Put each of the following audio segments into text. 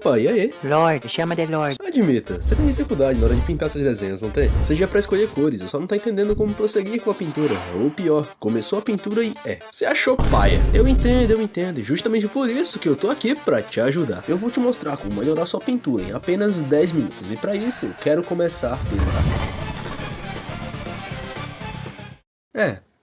Opa, e aí? Lorde, chama de Lorde. Admita, você tem dificuldade na hora de pintar seus desenhos, não tem? Seja pra escolher cores, só não tá entendendo como prosseguir com a pintura. Ou pior, começou a pintura e você achou paia. Eu entendo, e justamente por isso que eu tô aqui pra te ajudar. Eu vou te mostrar como melhorar sua pintura em apenas 10 minutos, e pra isso eu quero começar pela...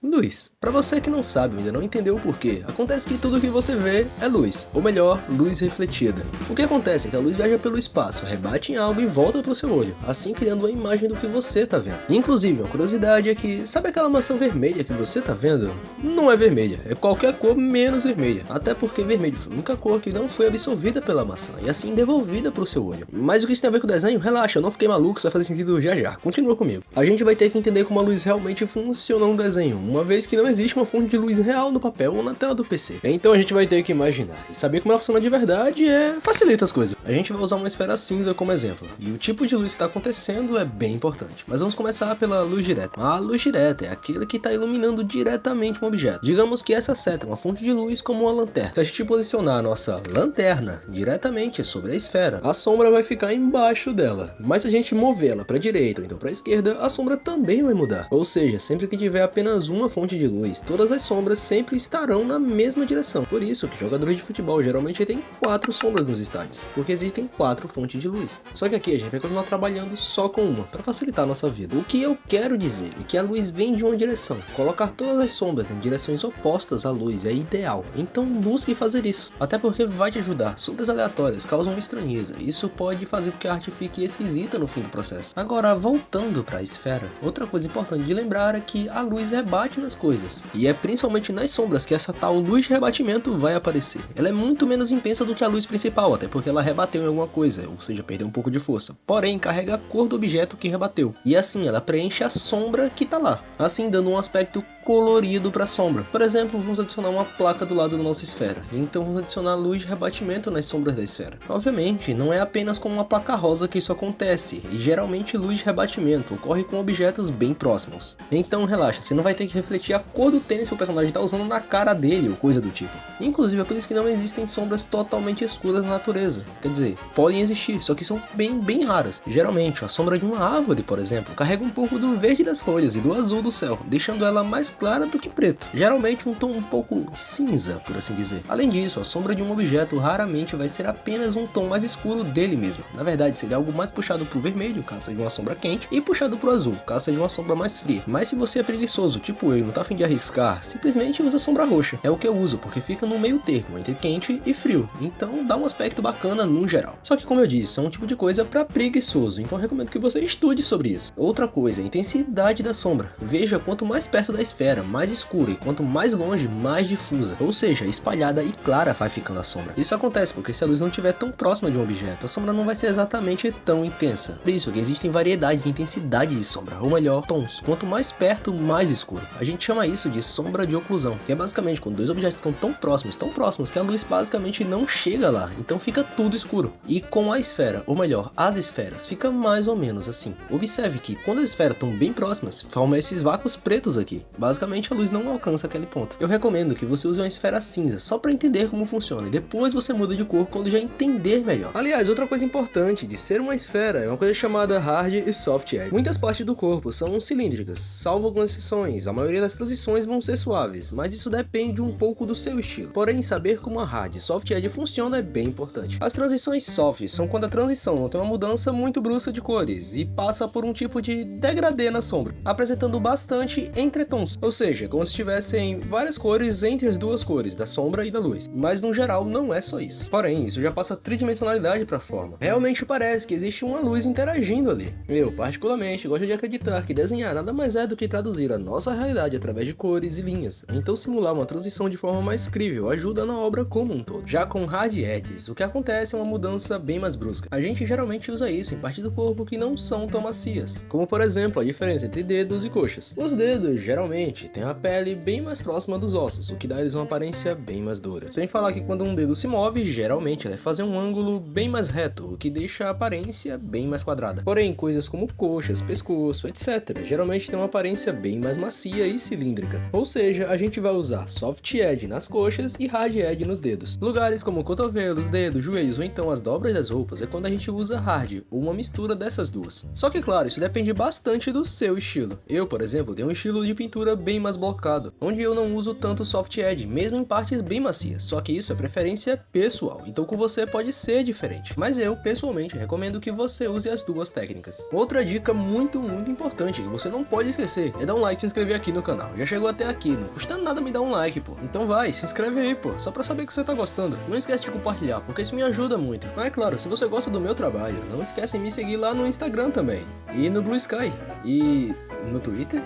luz. Pra você que não sabe ou ainda não entendeu o porquê, acontece que tudo que você vê é luz, ou melhor, luz refletida. O que acontece é que a luz viaja pelo espaço, rebate em algo e volta pro seu olho, assim criando uma imagem do que você tá vendo. Inclusive, uma curiosidade é que, sabe aquela maçã vermelha que você tá vendo? Não é vermelha, é qualquer cor menos vermelha, até porque vermelho foi a única cor que não foi absorvida pela maçã e assim devolvida pro seu olho. Mas o que isso tem a ver com o desenho? Relaxa, eu não fiquei maluco, isso vai fazer sentido já já, continua comigo. A gente vai ter que entender como a luz realmente funciona no desenho, uma vez que não existe uma fonte de luz real no papel ou na tela do PC. Então a gente vai ter que imaginar, e saber como ela funciona de verdade facilita as coisas. A gente vai usar uma esfera cinza como exemplo, e o tipo de luz que está acontecendo é bem importante. Mas vamos começar pela luz direta. A luz direta é aquele que está iluminando diretamente um objeto. Digamos que essa seta é uma fonte de luz como uma lanterna. Se a gente posicionar a nossa lanterna diretamente sobre a esfera, a sombra vai ficar embaixo dela. Mas se a gente mover ela para a direita ou então para a esquerda, a sombra também vai mudar. Ou seja, sempre que tiver apenas uma fonte de luz, todas as sombras sempre estarão na mesma direção. Por isso que jogadores de futebol geralmente têm 4 sombras nos estádios, porque existem 4 fontes de luz. Só que aqui a gente vai continuar trabalhando só com uma, para facilitar a nossa vida. O que eu quero dizer é que a luz vem de uma direção. Colocar todas as sombras em direções opostas à luz é ideal, então busque fazer isso. Até porque vai te ajudar. Sombras aleatórias causam estranheza, e isso pode fazer com que a arte fique esquisita no fim do processo. Agora, voltando para a esfera, outra coisa importante de lembrar é que a luz rebate nas coisas. E é principalmente nas sombras que essa tal luz de rebatimento vai aparecer. Ela é muito menos intensa do que a luz principal, até porque ela rebateu em alguma coisa, ou seja, perdeu um pouco de força. Porém, carrega a cor do objeto que rebateu. E assim, ela preenche a sombra que tá lá, assim dando um aspecto colorido para a sombra. Por exemplo, vamos adicionar uma placa do lado da nossa esfera, então vamos adicionar luz de rebatimento nas sombras da esfera. Obviamente, não é apenas com uma placa rosa que isso acontece, e geralmente luz de rebatimento ocorre com objetos bem próximos. Então relaxa, você não vai ter que refletir a cor do tênis que o personagem está usando na cara dele ou coisa do tipo. Inclusive é por isso que não existem sombras totalmente escuras na natureza. Quer dizer, podem existir, só que são bem raras. Geralmente, a sombra de uma árvore, por exemplo, carrega um pouco do verde das folhas e do azul do céu, deixando ela mais clara do que preto. Geralmente um tom um pouco cinza, por assim dizer. Além disso, a sombra de um objeto raramente vai ser apenas um tom mais escuro dele mesmo. Na verdade, seria algo mais puxado pro vermelho, caso seja uma sombra quente, e puxado pro azul, caso seja uma sombra mais fria. Mas se você é preguiçoso, tipo eu, e não tá a fim de arriscar, simplesmente usa sombra roxa. É o que eu uso, porque fica no meio termo, entre quente e frio. Então dá um aspecto bacana no geral. Só que como eu disse, é um tipo de coisa pra preguiçoso, então eu recomendo que você estude sobre isso. Outra coisa, a intensidade da sombra. Veja quanto mais perto da esfera, mais escura, e quanto mais longe, mais difusa. Ou seja, espalhada e clara vai ficando a sombra. Isso acontece porque se a luz não estiver tão próxima de um objeto, a sombra não vai ser exatamente tão intensa. Por isso que existem variedade de intensidade de sombra, ou melhor, tons. Quanto mais perto, mais escuro. A gente chama isso de sombra de oclusão, que é basicamente quando dois objetos estão tão próximos que a luz basicamente não chega lá, então fica tudo escuro. E com a esfera, ou melhor, as esferas, fica mais ou menos assim. Observe que quando as esferas estão bem próximas, formam esses vácuos pretos aqui. Basicamente a luz não alcança aquele ponto. Eu recomendo que você use uma esfera cinza, só para entender como funciona, e depois você muda de cor quando já entender melhor. Aliás, outra coisa importante de ser uma esfera é uma coisa chamada hard e soft edge. Muitas partes do corpo são cilíndricas, salvo algumas exceções, a maioria das transições vão ser suaves, mas isso depende um pouco do seu estilo. Porém, saber como a hard e soft edge funciona é bem importante. As transições soft são quando a transição não tem uma mudança muito brusca de cores e passa por um tipo de degradê na sombra, apresentando bastante entretons, ou seja, como se tivessem várias cores entre as duas cores, da sombra e da luz. Mas no geral não é só isso. Porém, isso já passa tridimensionalidade para a forma. Realmente parece que existe uma luz interagindo ali. Eu, particularmente, gosto de acreditar que desenhar nada mais é do que traduzir a nossa realidade através de cores e linhas. Então simular uma transição de forma mais crível ajuda na obra como um todo. Já com hard edges, o que acontece é uma mudança bem mais brusca. A gente geralmente usa isso em partes do corpo que não são tão macias, como por exemplo a diferença entre dedos e coxas. Os dedos geralmente Basicamente, tem a pele bem mais próxima dos ossos, o que dá eles uma aparência bem mais dura. Sem falar que quando um dedo se move, geralmente ele vai fazer um ângulo bem mais reto, o que deixa a aparência bem mais quadrada. Porém, coisas como coxas, pescoço, etc. geralmente tem uma aparência bem mais macia e cilíndrica. Ou seja, a gente vai usar soft edge nas coxas e hard edge nos dedos. Lugares como cotovelos, dedos, joelhos ou então as dobras das roupas é quando a gente usa hard, ou uma mistura dessas duas. Só que claro, isso depende bastante do seu estilo. Eu, por exemplo, tenho um estilo de pintura bem mais blocado, onde eu não uso tanto soft edge, mesmo em partes bem macias. Só que isso é preferência pessoal, então com você pode ser diferente. Mas eu, pessoalmente, recomendo que você use as duas técnicas. Outra dica muito importante que você não pode esquecer é dar um like e se inscrever aqui no canal. Já chegou até aqui, não custa nada me dar um like, pô. Então vai, se inscreve aí, pô, só pra saber que você tá gostando. Não esquece de compartilhar, porque isso me ajuda muito. Mas é claro, se você gosta do meu trabalho, não esquece de me seguir lá no Instagram também, e no Blue Sky, e no Twitter.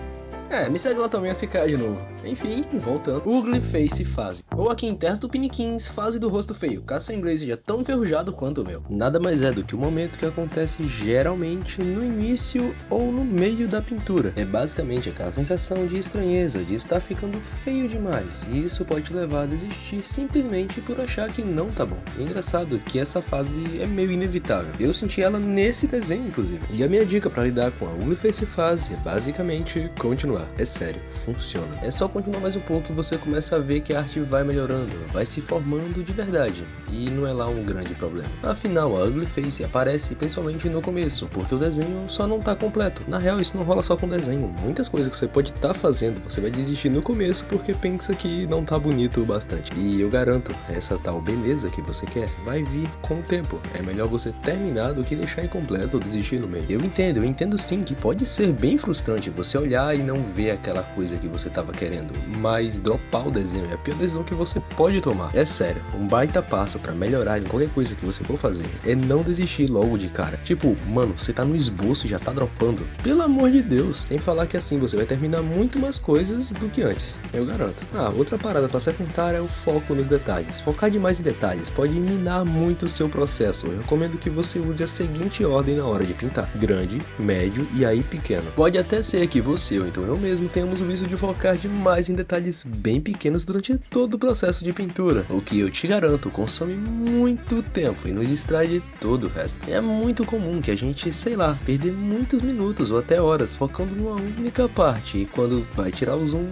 Me segue lá também a cair de novo. Enfim, voltando. Ugly Face Fase. Ou aqui em terras do Piniquins, fase do rosto feio, caso seu inglês seja tão enferrujado quanto o meu. Nada mais é do que o momento que acontece geralmente no início ou no meio da pintura. É basicamente aquela sensação de estranheza, de estar ficando feio demais. E isso pode te levar a desistir simplesmente por achar que não tá bom. É engraçado que essa fase é meio inevitável. Eu senti ela nesse desenho, inclusive. E a minha dica para lidar com a Ugly Face Fase é basicamente continuar. É sério, funciona. É só continuar mais um pouco e você começa a ver que a arte vai melhorando, vai se formando de verdade. E não é lá um grande problema. Afinal, a Ugly Face aparece principalmente no começo, porque o desenho só não tá completo. Na real, isso não rola só com desenho. Muitas coisas que você pode estar fazendo, você vai desistir no começo porque pensa que não tá bonito o bastante. E eu garanto, essa tal beleza que você quer vai vir com o tempo. É melhor você terminar do que deixar incompleto ou desistir no meio. Eu entendo sim que pode ser bem frustrante você olhar e não ver aquela coisa que você tava querendo, mas dropar o desenho é a pior decisão que você pode tomar. É sério, um baita passo pra melhorar em qualquer coisa que você for fazer é não desistir logo de cara. Tipo, mano, você tá no esboço e já tá dropando. Pelo amor de Deus. Sem falar que assim você vai terminar muito mais coisas do que antes. Eu garanto. Outra parada pra se atentar é o foco nos detalhes. Focar demais em detalhes pode minar muito o seu processo. Eu recomendo que você use a seguinte ordem na hora de pintar: grande, médio e aí pequeno. Pode até ser que você ou então eu mesmo tenhamos o vício de focar demais em detalhes bem pequenos durante todo o processo de pintura, o que eu te garanto consome muito tempo e nos distrai de todo o resto. É muito comum que a gente, sei lá, perder muitos minutos ou até horas focando numa única parte e quando vai tirar o zoom,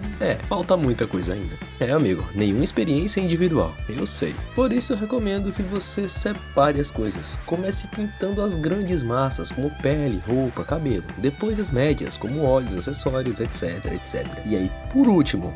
falta muita coisa ainda. Amigo, nenhuma experiência é individual, eu sei. Por isso eu recomendo que você separe as coisas. Comece pintando as grandes massas como pele, roupa, cabelo, depois as médias como olhos, acessórios, etc. E aí, por último,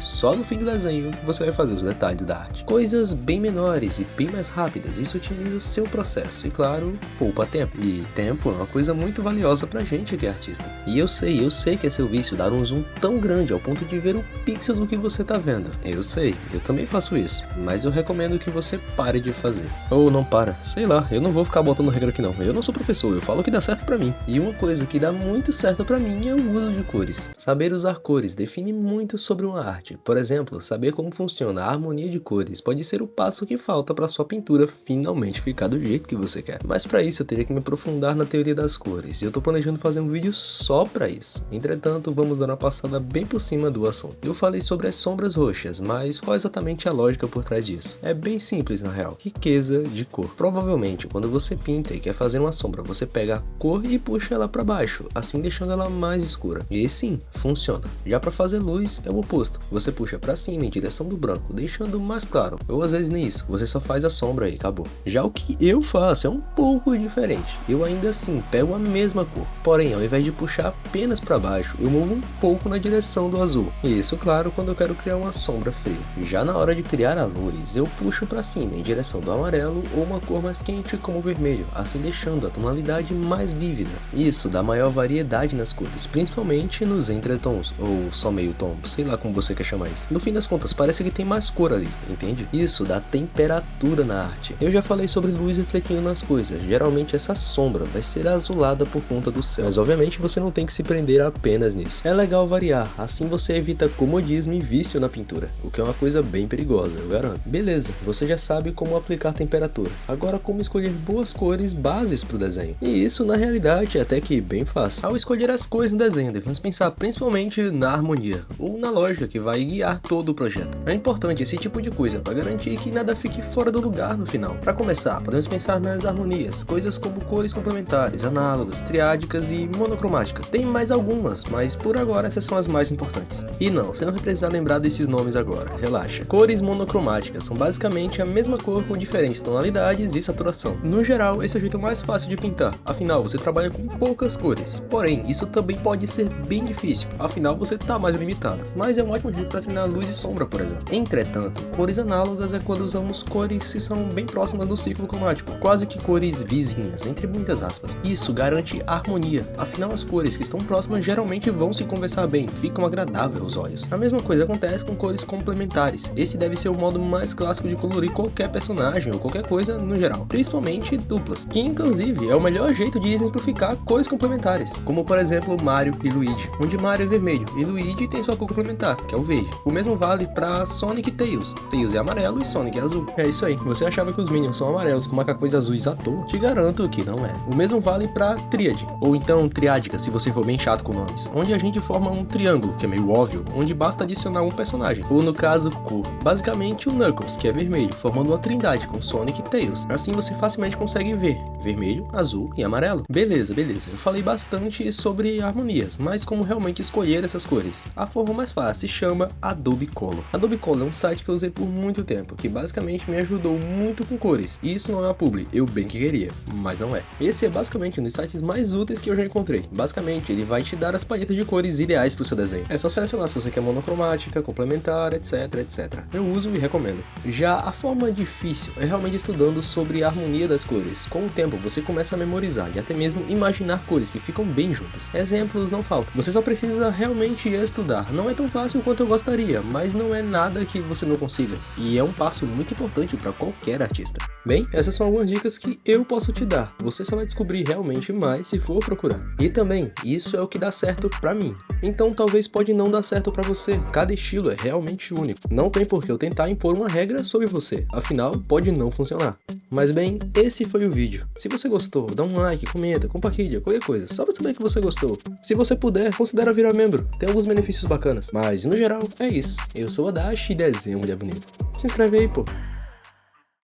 só no fim do desenho, você vai fazer os detalhes da arte. Coisas bem menores e bem mais rápidas, isso otimiza seu processo e, claro, poupa tempo. E tempo é uma coisa muito valiosa pra gente que é artista. E eu sei que é seu vício dar um zoom tão grande ao ponto de ver o pixel do que você tá vendo. Eu sei, eu também faço isso, mas eu recomendo que você pare de fazer. Ou não para, sei lá, eu não vou ficar botando regra aqui não. Eu não sou professor, eu falo o que dá certo pra mim. E uma coisa que dá muito certo pra mim é o uso de cores. Saber usar cores define muito sobre uma arte. Por exemplo, saber como funciona a harmonia de cores pode ser o passo que falta para sua pintura finalmente ficar do jeito que você quer. Mas para isso eu teria que me aprofundar na teoria das cores, e eu tô planejando fazer um vídeo só para isso. Entretanto, vamos dar uma passada bem por cima do assunto. Eu falei sobre as sombras roxas, mas qual exatamente a lógica por trás disso? É bem simples na real. Riqueza de cor. Provavelmente, quando você pinta e quer fazer uma sombra, você pega a cor e puxa ela para baixo, assim deixando ela mais escura. E sim, funciona. Já para fazer luz é o oposto. Você puxa para cima em direção do branco, deixando mais claro. Ou às vezes nem isso, você só faz a sombra e acabou. Já o que eu faço é um pouco diferente. Eu ainda assim pego a mesma cor, porém ao invés de puxar apenas para baixo, eu movo um pouco na direção do azul. E isso, claro, quando eu quero criar uma sombra fria. Já na hora de criar a luz, eu puxo para cima em direção do amarelo ou uma cor mais quente como o vermelho, assim deixando a tonalidade mais vívida. Isso dá maior variedade nas cores, principalmente nos entretons, ou só meio tom, sei lá como você quer chamar isso. No fim das contas, parece que tem mais cor ali, entende? Isso dá temperatura na arte. Eu já falei sobre luz refletindo nas coisas, geralmente essa sombra vai ser azulada por conta do céu, mas obviamente você não tem que se prender apenas nisso. É legal variar, assim você evita comodismo e vício na pintura, o que é uma coisa bem perigosa, eu garanto. Beleza, você já sabe como aplicar temperatura, agora como escolher boas cores bases para o desenho. E isso na realidade é até que bem fácil. Ao escolher as cores no desenho, devemos pensar pensar principalmente na harmonia, ou na lógica que vai guiar todo o projeto. É importante esse tipo de coisa para garantir que nada fique fora do lugar no final. Para começar, podemos pensar nas harmonias, coisas como cores complementares, análogas, triádicas e monocromáticas. Tem mais algumas, mas por agora essas são as mais importantes. E não, você não vai precisar lembrar desses nomes agora, relaxa. Cores monocromáticas são basicamente a mesma cor com diferentes tonalidades e saturação. No geral, esse é o jeito mais fácil de pintar, afinal você trabalha com poucas cores. Porém, isso também pode ser bem difícil, afinal você tá mais limitado. Mas é um ótimo jeito para treinar luz e sombra, por exemplo. Entretanto, cores análogas é quando usamos cores que são bem próximas do ciclo cromático, quase que cores vizinhas, entre muitas aspas. Isso garante harmonia, afinal as cores que estão próximas geralmente vão se conversar bem, ficam agradáveis aos olhos. A mesma coisa acontece com cores complementares. Esse deve ser o modo mais clássico de colorir qualquer personagem ou qualquer coisa no geral, principalmente duplas, que inclusive é o melhor jeito de exemplificar cores complementares, como por exemplo Mario e Luigi, onde Mario é vermelho e Luigi tem sua cor complementar, que é o verde. O mesmo vale para Sonic e Tails. Tails é amarelo e Sonic é azul. É isso aí, você achava que os Minions são amarelos com macacões azuis à toa? Te garanto que não é. O mesmo vale para Tríade, ou então Triádica, se você for bem chato com nomes, onde a gente forma um triângulo, que é meio óbvio, onde basta adicionar um personagem, ou no caso, cor. Basicamente o Knuckles, que é vermelho, formando uma trindade com Sonic e Tails. Assim você facilmente consegue ver vermelho, azul e amarelo. Beleza. Eu falei bastante sobre harmonias, mas como realmente escolher essas cores? A forma mais fácil se chama Adobe Color. Adobe Color é um site que eu usei por muito tempo, que basicamente me ajudou muito com cores. E isso não é uma publi, eu bem que queria, mas não é. Esse é basicamente um dos sites mais úteis que eu já encontrei. Basicamente, ele vai te dar as paletas de cores ideais para o seu desenho. É só selecionar se você quer monocromática, complementar, etc. Eu uso e recomendo. Já a forma difícil é realmente estudando sobre a harmonia das cores. Com o tempo, você começa a memorizar e até mesmo imaginar cores que ficam bem juntas. Exemplos não faltam. Você só precisa realmente estudar. Não é tão fácil quanto eu gostaria, mas não é nada que você não consiga. E é um passo muito importante para qualquer artista. Bem, essas são algumas dicas que eu posso te dar. Você só vai descobrir realmente mais se for procurar. E também, isso é o que dá certo pra mim. Então talvez pode não dar certo pra você. Cada estilo é realmente único. Não tem por que eu tentar impor uma regra sobre você. Afinal, pode não funcionar. Mas bem, esse foi o vídeo. Se você gostou, dá um like, comenta, compartilha, qualquer coisa. Só pra saber que você gostou. Se você puder, considera virar membro. Tem alguns benefícios bacanas. Mas, no geral, é isso. Eu sou o Adachi e desenho mulher bonita. Se inscreve aí, pô.